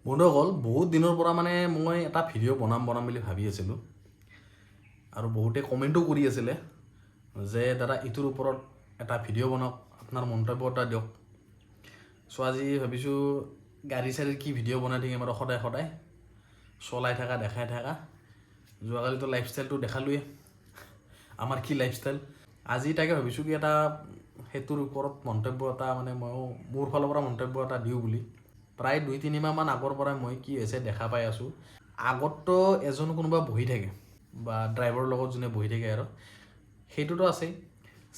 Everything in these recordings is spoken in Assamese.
বন্ধুসকল বহুত দিনৰ পৰা মানে মই এটা ভিডিঅ' বনাম বুলি ভাবি আছিলোঁ আৰু বহুতে কমেণ্টো কৰি আছিলে যে দাদা ইটোৰ ওপৰত এটা ভিডিঅ' বনাওক, আপোনাৰ মন্তব্য এটা দিয়ক। চ' আজি ভাবিছোঁ গাড়ী চাড়ীৰ কি ভিডিঅ' বনাই থাকিম আৰু সদায় সদায় চলাই থকা দেখাই থকা। যোৱাকালিতো লাইফষ্টাইলটো দেখালোৱে আমাৰ কি লাইফষ্টাইল। আজি তাকে ভাবিছোঁ কি এটা সেইটোৰ ওপৰত মন্তব্য এটা মানে ময়ো মোৰ ফালৰ পৰা মন্তব্য এটা দিওঁ বুলি। প্ৰায় 2-3 মাহমান আগৰ পৰা মই কি হৈছে দেখা পাই আছোঁ, আগততো এজন কোনোবা বহি থাকে বা ড্ৰাইভাৰৰ লগত যোনে বহি থাকে আৰু সেইটোতো আছেই।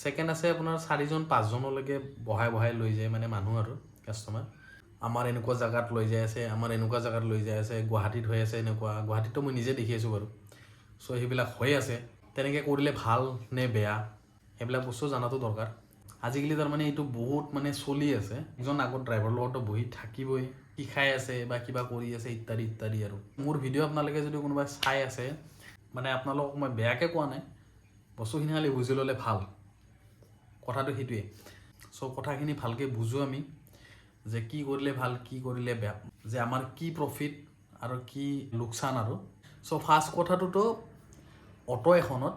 ছেকেণ্ড আছে আপোনাৰ 4-5জনলৈকে বহাই লৈ যায় মানে মানুহ আৰু কাষ্টমাৰ। আমাৰ এনেকুৱা জেগাত লৈ যাই আছে, আমাৰ এনেকুৱা জেগাত লৈ যাই আছে, গুৱাহাটীত হৈ আছে এনেকুৱা। গুৱাহাটীততো মই নিজে দেখি আছোঁ বাৰু। চ' সেইবিলাক হৈ আছে। তেনেকৈ কৰিলে ভাল নে বেয়া সেইবিলাক বস্তু জনাটো দৰকাৰ। আজিকালি তাৰমানে এইটো বহুত মানে চলি আছে। এজন আগত ড্ৰাইভাৰৰ লগতো বহি থাকিবই, শিকাই আছে বা কিবা কৰি আছে ইত্যাদি ইত্যাদি। আৰু মোৰ ভিডিঅ' আপোনালোকে যদি কোনোবাই চাই আছে মানে আপোনালোকক মই বেয়াকৈ কোৱা নাই, বস্তুখিনি খালি বুজি ল'লে ভাল। কথাটো সেইটোৱে। চ' কথাখিনি ভালকৈ বুজোঁ আমি যে কি কৰিলে ভাল, কি কৰিলে বেয়া, যে আমাৰ কি প্ৰফিট আৰু কি লোকচান। আৰু চ' ফাৰ্ষ্ট কথাটোতো অটো এখনত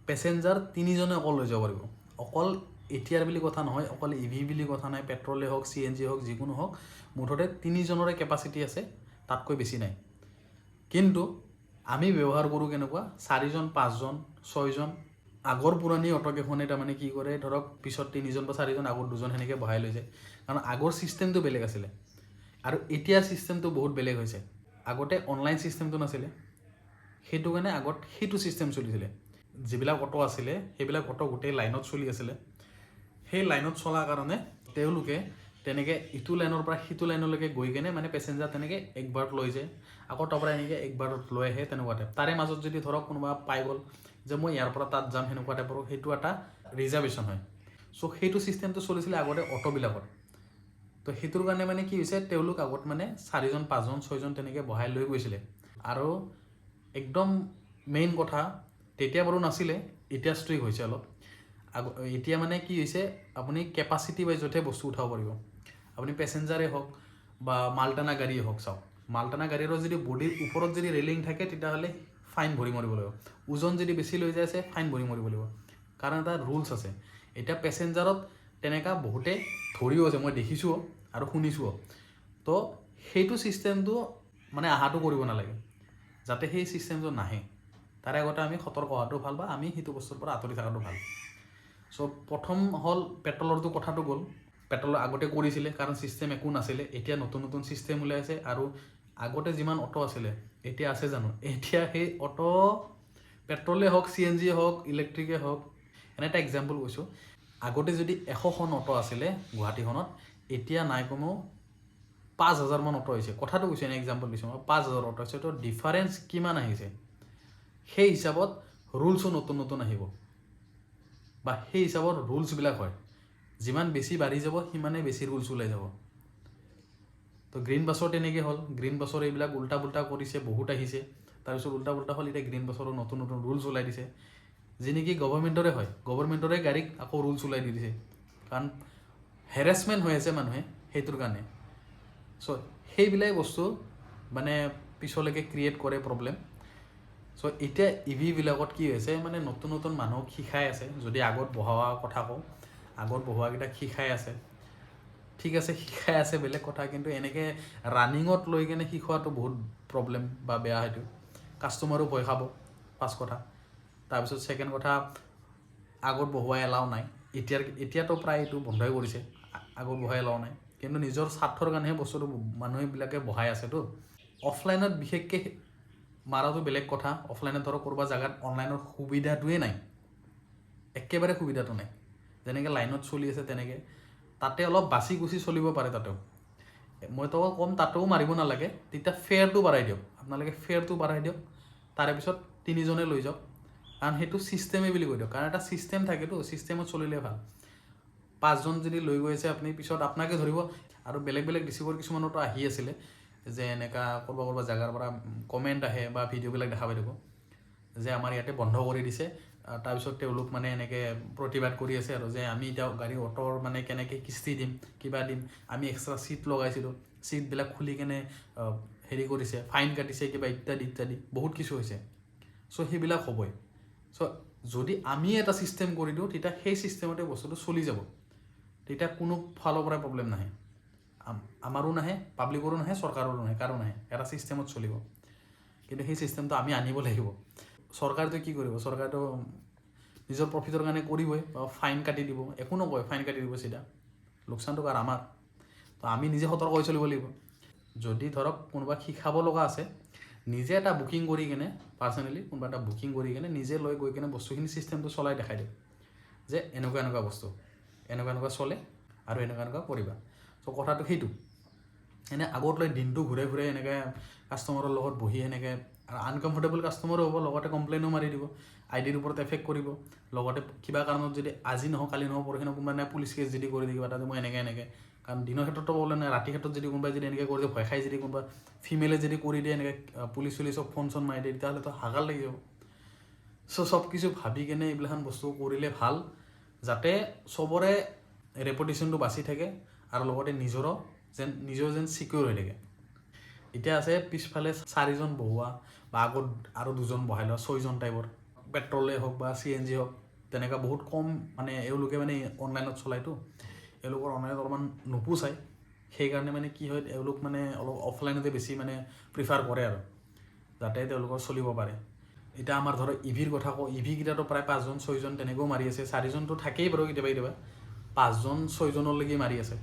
পেচেঞ্জাৰ 3জনে অকল লৈ যাব পাৰিব। অকল এতিয়াৰ বুলি কথা নহয়, অকল EV বুলি কথা নাই, পেট্ৰলে হওক CNG হওক যিকোনো হওক, মুঠতে 3জনৰে কেপাচিটি আছে, তাতকৈ বেছি নাই। কিন্তু আমি ব্যৱহাৰ কৰোঁ কেনেকুৱা 4জন 5জন 6জন। আগৰ পুৰণি অটোকেইখনে তাৰমানে কি কৰে, ধৰক পিছত 3জন বা 4জন, আগত 2জন সেনেকৈ বহাই লৈ যায়। কাৰণ আগৰ ছিষ্টেমটো বেলেগ আছিলে আৰু এতিয়াৰ ছিষ্টেমটো বহুত বেলেগ হৈছে। আগতে অনলাইন ছিষ্টেমটো নাছিলে, সেইটো কাৰণে আগত সেইটো ছিষ্টেম চলিছিলে। যিবিলাক অটো আছিলে সেইবিলাক অটো গোটেই লাইনত চলি আছিলে। সেই লাইনত চলাৰ কাৰণে তেওঁলোকে তেনেকৈ ইটো লাইনৰ পৰা সিটো লাইনলৈকে গৈ কেনে মানে পেচেঞ্জাৰ তেনেকৈ একবাৰত লৈ যায়, আকৌ তাৰ পৰা এনেকৈ একবাৰত লৈ আহে, তেনেকুৱা টাইপ। তাৰে মাজত যদি ধৰক কোনোবা পাই গ'ল যে মই ইয়াৰ পৰা তাত যাম সেনেকুৱা টাইপৰ, সেইটো এটা ৰিজাৰ্ভেশ্যন হয়। চ' সেইটো ছিষ্টেমটো চলিছিলে আগতে অটোবিলাকত। তো সেইটোৰ কাৰণে মানে কি হৈছে, তেওঁলোক আগত মানে 4জন 5জন 6জন তেনেকৈ বহাই লৈ গৈছিলে। আৰু একদম মেইন কথা, তেতিয়া বাৰু নাছিলে, এতিয়া ষ্ট্ৰিক হৈছে অলপ। এতিয়া মানে কি হৈছে, আপুনি কেপাচিটি ৱাইজতহে বস্তু উঠাব পাৰিব। আপুনি পেচেঞ্জাৰেই হওক বা মালটানা গাড়ীয়ে হওক। চাওক, মালটানা গাড়ীৰো যদি বডিৰ ওপৰত যদি ৰেলিং থাকে তেতিয়াহ'লে ফাইন ভৰি মৰিব লাগিব। ওজন যদি বেছি লৈ যায় আছে ফাইন ভৰি মৰিব লাগিব, কাৰণ এটা ৰুলছ আছে। এতিয়া পেচেঞ্জাৰত তেনেকুৱা বহুতে ধৰিও আছে, মই দেখিছোঁ আৰু শুনিছোঁ। তো সেইটো ছিষ্টেমটো মানে আহাটো কৰিব নালাগে, যাতে সেই ছিষ্টেমটো নাহে। তাৰে আগতে আমি সতৰ্ক হোৱাটো ভাল বা আমি সেইটো বস্তুৰ পৰা আঁতৰি থকাটো ভাল। চ' প্ৰথম হ'ল পেট্ৰলৰটো কথাটো গ'ল। পেট্ৰলৰ আগতে কৰিছিলে কাৰণ ছিষ্টেম একো নাছিলে। এতিয়া নতুন নতুন ছিষ্টেম ওলাইছে আৰু আগতে যিমান অটো আছিলে এতিয়া আছে জানো? এতিয়া সেই অটো পেট্ৰলে হওক CNG হওক ইলেক্ট্ৰিকে হওক, এনে এটা এক্সাম্পল কৈছোঁ। আগতে যদি 100খন অটো আছিলে গুৱাহাটীখনত, এতিয়া নাই কমেও 5000মান অটো হৈছে। কথাটো কৈছোঁ, এনে এক্সাম্পল দিছোঁ মই, 5000 অটো হৈছে। তো ডিফাৰেঞ্চ কিমান আহিছে? সেই হিচাপত ৰুলছো নতুন নতুন আহিব বা সেই হিচাপত ৰুলছবিলাক হয়। যিমান বেছি বাঢ়ি যাব সিমানেই বেছি ৰুলছ ওলাই যাব। তো গ্ৰীণ বাছৰ তেনেকৈ হ'ল। গ্ৰীণ বাছৰ এইবিলাক উল্টা পুল্টা কৰিছে, বহুত আহিছে। তাৰপিছত উল্টা পুল্টা হ'ল, এতিয়া গ্ৰীণ বাছৰো নতুন নতুন ৰুলছ ওলাই দিছে, যি নেকি গভৰ্ণমেণ্টৰে হয়। গভৰ্ণমেণ্টৰে গাড়ীক আকৌ ৰুলছ ওলাই দি দিছে, কাৰণ হেৰেছমেণ্ট হৈ আছে মানুহে সেইটোৰ কাৰণে। চ' সেইবিলাক বস্তু মানে পিছলৈকে ক্ৰিয়েট কৰে প্ৰব্লেম। চ' এতিয়া EVবিলাকত কি হৈছে, মানে নতুন নতুন মানুহক শিকাই আছে। যদি আগত বহোৱা কথা কওঁ, আগত বহোৱাকেইটাক শিকাই আছে, ঠিক আছে, শিকাই আছে বেলেগ কথা। কিন্তু এনেকৈ ৰানিঙত লৈ কেনে শিকোৱাটো বহুত প্ৰব্লেম বা বেয়া। সেইটো কাষ্টমাৰো ভয় খাব, ফাৰ্ষ্ট কথা। তাৰপিছত ছেকেণ্ড কথা, আগত বহোৱাই এলাও নাই। এতিয়াতো প্ৰায় এইটো বন্ধই কৰিছে, আগত বহাই এলাও নাই। কিন্তু নিজৰ স্বাৰ্থৰ কাৰণেহে বস্তুটো মানুহবিলাকে বহাই আছেতো। অফলাইনত বিশেষকৈ মাৰাটো বেলেগ কথা। অফলাইনত ধৰক ক'ৰবা জেগাত অনলাইনৰ সুবিধাটোৱে নাই, একেবাৰে সুবিধাটো নাই। যেনেকৈ লাইনত চলি আছে তেনেকৈ তাতে অলপ বাচি কুচি চলিব পাৰে। তাতেও মইতো ক'ম তাতেও মাৰিব নালাগে, তেতিয়া ফেয়াৰটো বাঢ়াই দিয়ক। আপোনালোকে ফেয়াৰটো বাঢ়াই দিয়ক, তাৰে পিছত 3জনে লৈ যাওক, কাৰণ সেইটো ছিষ্টেমেই বুলি কৈ দিয়ক। কাৰণ এটা ছিষ্টেম থাকেতো, ছিষ্টেমত চলিলে ভাল। 5জন যদি লৈ গৈ আছে আপুনি, পিছত আপোনাকে ধৰিব। আৰু বেলেগ বেলেগ ডিষ্ট্ৰিক্টৰ কিছুমানতো আহি আছিলে যে এনেকুৱা ক'ৰবা জেগাৰ পৰা কমেণ্ট আহে বা ভিডিঅ'বিলাক দেখা পাই থাকোঁ যে আমাৰ ইয়াতে বন্ধ কৰি দিছে। তাৰপিছত তেওঁলোক মানে এনেকৈ প্ৰতিবাদ কৰি আছে আৰু যে আমি এতিয়া গাড়ী অটোৰ মানে কেনেকৈ কিস্তি দিম, কিবা দিম, আমি এক্সট্ৰা ছিট লগাইছিলোঁ, চিটবিলাক খুলি কেনে হেৰি কৰিছে, ফাইন কাটিছে, কিবা ইত্যাদি ইত্যাদি বহুত কিছু হৈছে। চ' সেইবিলাক হ'বই। চ' যদি আমি এটা ছিষ্টেম কৰি দিওঁ তেতিয়া সেই ছিষ্টেমতে বস্তুটো চলি যাব, তেতিয়া কোনো ফালৰ পৰাই প্ৰব্লেম নাহে, আমাৰো নাহে, পাব্লিকৰো নাহে, চৰকাৰৰো নাহে, কাৰো নাহে, এটা ছিষ্টেমত চলিব। কিন্তু সেই ছিষ্টেমটো আমি আনিব লাগিব। চৰকাৰেতো কি কৰিব, চৰকাৰেতো নিজৰ প্ৰফিটৰ কাৰণে কৰিবই, ফাইন কাটি দিব, একো নকয়, ফাইন কাটি দিব চিধা, লোকচানটো কাৰ, আমাৰ। তো আমি নিজে সতৰ্ক হৈ চলিব লাগিব। যদি ধৰক কোনোবা শিকাব লগা আছে, নিজে এটা বুকিং কৰি কেনে, পাৰ্চনেলি কোনোবা এটা বুকিং কৰি কেনে নিজে লৈ গৈ কেনে বস্তুখিনি ছিষ্টেমটো চলাই দেখাই দিওঁ যে এনেকুৱা এনেকুৱা বস্তু, এনেকুৱা এনেকুৱা চলে আৰু এনেকুৱা এনেকুৱা কৰিবা। চ' কথাটো সেইটো। এনে আগত লৈ দিনটো ঘূৰাই ঘূৰাই এনেকৈ কাষ্টমাৰৰ লগত বহি এনেকৈ আনকমফৰ্টেবল কাষ্টমাৰো হ'ব, লগতে কমপ্লেইনো মাৰি দিব, আইডিৰ ওপৰত এফেক্ট কৰিব, লগতে কিবা কাৰণত যদি আজি নহয় কালি নহয় পৰহি নহয় কোনোবা নাই পুলিচ কেছ যদি কৰি দিব, তাতে মই এনেকৈ কাৰণ দিনৰ ক্ষেত্ৰতো প্ৰব্লেম নাই, ৰাতিৰ ক্ষেত্ৰত যদি কোনোবাই যদি এনেকৈ কৰি দিয়ে, ভয় খাই যদি কোনোবা ফিমেলে যদি কৰি দিয়ে এনেকৈ পুলিচ চুলিচক ফোন চোন মাৰি দিয়ে, তেতিয়াহ'লেতো হাগাৰ লাগি যাব। চ' চব কিছু ভাবি কেনে এইবিলাখন বস্তু কৰিলে ভাল, যাতে চবৰে ৰেপুটেশ্যনটো বাচি থাকে আৰু লগতে নিজৰো যেন ছিকিউৰ হৈ থাকে। এতিয়া আছে পিছফালে 4জন বহোৱা বা আগত আৰু 2জন বহাই লোৱা, 6জন টাইপৰ, পেট্ৰলে হওক বা CNG হওক, তেনেকুৱা বহুত কম মানে এওঁলোকে মানে অনলাইনত চলাইতো, এওঁলোকৰ অনলাইনত অলপমান নোপোচায়, সেইকাৰণে মানে কি হয় এওঁলোক মানে অলপ অফলাইনতে বেছি মানে প্ৰিফাৰ কৰে আৰু যাতে তেওঁলোকৰ চলিব পাৰে। এতিয়া আমাৰ ধৰক EVৰ কথা কওঁ, EV কেইটাতো প্ৰায় 5জন 6জন তেনেকৈও মাৰি আছে, 4জনটো থাকেই বাৰু কেতিয়াবা 5জন 6জনলৈকে মাৰি আছে।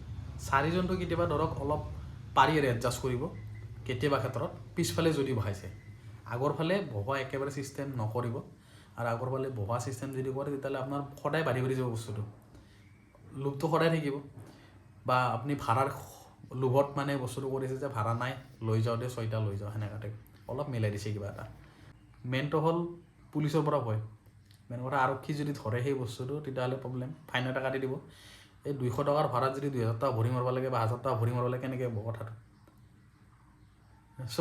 4জনটো কেতিয়াবা ধৰক অলপ পাৰি আৰু এডজাষ্ট কৰিব কেতিয়াবা ক্ষেত্ৰত, পিছফালে যদি বহাইছে, আগৰ ফালে বহোৱা একেবাৰে ছিষ্টেম নকৰিব, আৰু আগৰ ফালে বহোৱা ছিষ্টেম যদি কৰে তেতিয়াহ'লে আপোনাৰ সদায় বাঢ়ি বাঢ়ি যাব বস্তুটো, লোভটো সদায় থাকিব। বা আপুনি ভাড়াৰ লোভত মানে বস্তুটো কৰিছে যে ভাড়া নাই, লৈ যাওঁ দে 6টা লৈ যাওঁ, সেনেকুৱা টাইপ অলপ মিলাই দিছে কিবা এটা। মেইনটো হ'ল পুলিচৰ পৰা ভয়, মেইন কথা আৰক্ষী যদি ধৰে সেই বস্তুটো তেতিয়াহ'লে প্ৰব্লেম, ফাইন এটা কাটি দিব। এই 200 টকাৰ ভাড়াত যদি 2000 টকা ভৰি মাৰিব লাগে বা 1000 টকা ভৰি মাৰিব লাগে, কেনেকৈ হ'ব কথাটো। চ'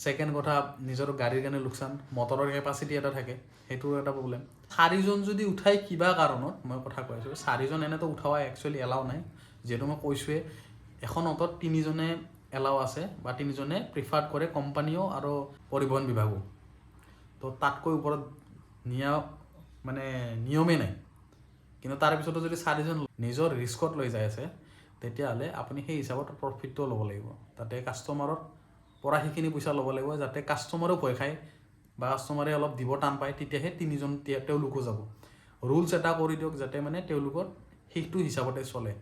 ছেকেণ্ড কথা, নিজৰ গাড়ীৰ কাৰণে লোকচান, মটৰৰ কেপাচিটি এটা থাকে, সেইটোৰো এটা প্ৰব্লেম। 4জন যদি উঠাই কিবা কাৰণত, মই কথা কৈ আছোঁ 4জন এনেতো উঠাৱা একচুৱেলি এলাও নাই, যিহেতু মই কৈছোঁৱে এখন অ'টত 3জনে এলাও আছে বা 3জনে প্ৰিফাৰ কৰে, কোম্পানীও আৰু পৰিবহণ বিভাগো। তো তাতকৈ ওপৰত মানে নিয়মেই নাই। কিন্তু তাৰ পিছতো যদি 4জন নিজৰ ৰিস্কত লৈ যাই আছে, তেতিয়াহ'লে আপুনি সেই হিচাপত প্ৰফিটটো ল'ব লাগিব, তাতে কাষ্টমাৰৰ পৰা সেইখিনি পইচা ল'ব লাগিব, যাতে কাষ্টমাৰেও ভয় খায় বা কাষ্টমাৰে অলপ দিব টান পায়, তেতিয়াহে 3জন তেওঁলোকো যাব। ৰুলছ এটা কৰি দিয়ক যাতে মানে তেওঁলোকৰ সেইটো হিচাপতে চলে।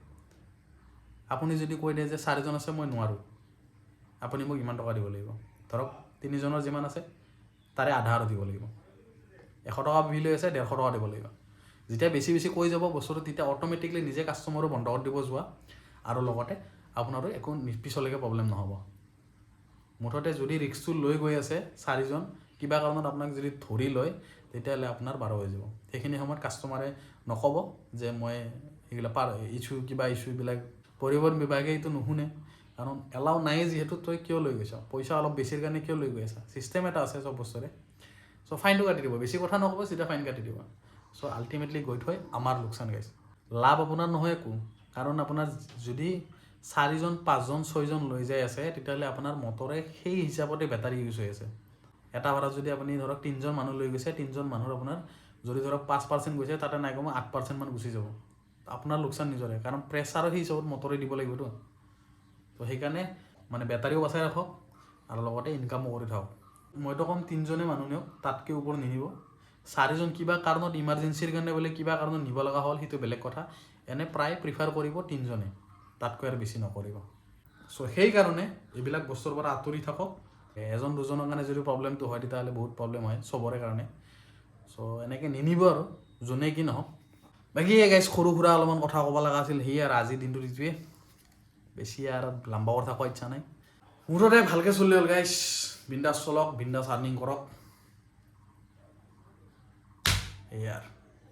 আপুনি যদি কৈ দিয়ে যে 4জন আছে মই নোৱাৰোঁ, আপুনি মোক ইমান টকা দিব লাগিব, ধৰক 3জনৰ যিমান আছে তাৰে আধা আৰু দিব লাগিব, 100 টকা বিল হৈ আছে 150 টকা দিব লাগিব। যেতিয়া বেছি বেছি কৈ যাব বস্তুটো, তেতিয়া অট'মেটিকলি নিজে কাষ্টমাৰো বন্ধ কৰি দিব যোৱা, আৰু লগতে আপোনাৰো একো পিছলৈকে প্ৰব্লেম নহ'ব। মুঠতে যদি ৰিস্কটো লৈ গৈ আছে 4জন, কিবা কাৰণত আপোনাক যদি ধৰি লয়, তেতিয়াহ'লে আপোনাৰ 12 হৈ যাব। সেইখিনি সময়ত কাষ্টমাৰে নক'ব যে মই এইবিলাক কিবা ইছ্যুবিলাক পৰিবহণ বিভাগে এইটো নুশুনে, কাৰণ এলাও নাই যিহেতু তই কিয় লৈ গৈছ, পইচা অলপ বেছিৰ কাৰণে কিয় লৈ গৈ আছা, ছিষ্টেম এটা আছে চব বস্তুৰে। চ' ফাইনটো কাটি দিব, বেছি কথা নক'ব, চিধা ফাইন কাটি দিব। চ' আল্টিমেটলি গৈ থৈ আমাৰ লোকচান গাইছে, লাভ আপোনাৰ নহয় একো, কাৰণ আপোনাৰ যদি 4জন 5জন 6জন লৈ যাই আছে, তেতিয়াহ'লে আপোনাৰ মটৰে সেই হিচাপতে বেটাৰী ইউজ হৈ আছে। এটা ভাড়াত যদি আপুনি ধৰক 3জন মানুহ লৈ গৈছে, 3জন মানুহৰ আপোনাৰ যদি ধৰক 5% গৈছে, তাতে নাই কমেও 8% মান গুচি যাব, আপোনাৰ লোকচান নিজৰে, কাৰণ প্ৰেছাৰো সেই হিচাপত মটৰে দিব লাগিবতো। তো সেইকাৰণে মানে বেটাৰীও বচাই ৰাখক আৰু লগতে ইনকামো কৰি থাকক। মইতো ক'ম 3জনে মানুহ নিয়ক, তাতকৈ ওপৰত নিনিব। 4জন কিবা কাৰণত ইমাৰ্জেঞ্চিৰ কাৰণে বোলে কিবা কাৰণত নিব লগা হ'ল, সেইটো বেলেগ কথা। এনে প্ৰায় প্ৰিফাৰ কৰিব 3জনে, তাতকৈ আৰু বেছি নকৰিব। চ' সেইকাৰণে এইবিলাক বস্তুৰ পৰা আঁতৰি থাকক। 1জন 2জনৰ কাৰণে যদি প্ৰব্লেমটো হয়, তেতিয়াহ'লে বহুত প্ৰব্লেম হয় চবৰে কাৰণে। চ' এনেকৈ নিনিব আৰু যোনে কি নহওক। বাকী গাইজ সৰু সুৰা অলপমান কথা ক'ব লগা আছিল, সেয়ে আৰু আজিৰ দিনটোত এইটোৱে, বেছি আৰু লম্বা কথা কোৱা ইচ্ছা নাই। মুঠতে ভালকৈ চলি হ'ল গাইজ, বিন্দাছ চলক, বিন্দাছ আৰ্নিং কৰক, সেয়ে আৰু।